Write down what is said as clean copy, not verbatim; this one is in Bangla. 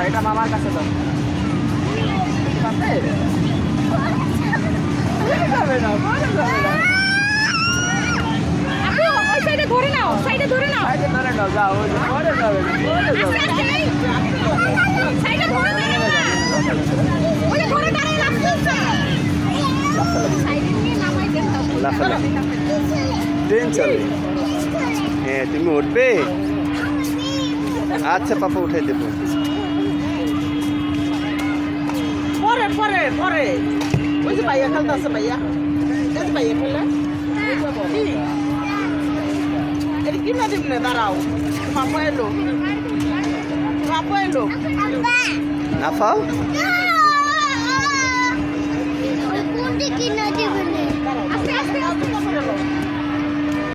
এটা মামার কাছে দাও। যাবে না, পরে যাবে না। আপু ওই সাইডে ধরে নাও, সাইডে ধরে নাও। সাইডে ধরে নাও, যাও, ওই যে পরে যাবে না, পরে যাবে না। আস্তে আস্তে। সাইডে ধরে দাঁড়াও না। ওই যে ধরে দাঁড়ায় লাগতেছে। সাইডে নিয়ে নামাই দেন দাও। লাফালাফি। ট্রেন চলে। হ্যাঁ, তুমি উঠবে? আচ্ছা পাপা উঠে দেবো। পরে পরে পরে ওই যে ভাইয়া খেলতেছে, ভাইয়া এই যে ভাইয়া খেলে কি এটা কি না দিবনে, দাঁড়াও, বাপু এলো, বাপু এলো। না ফাও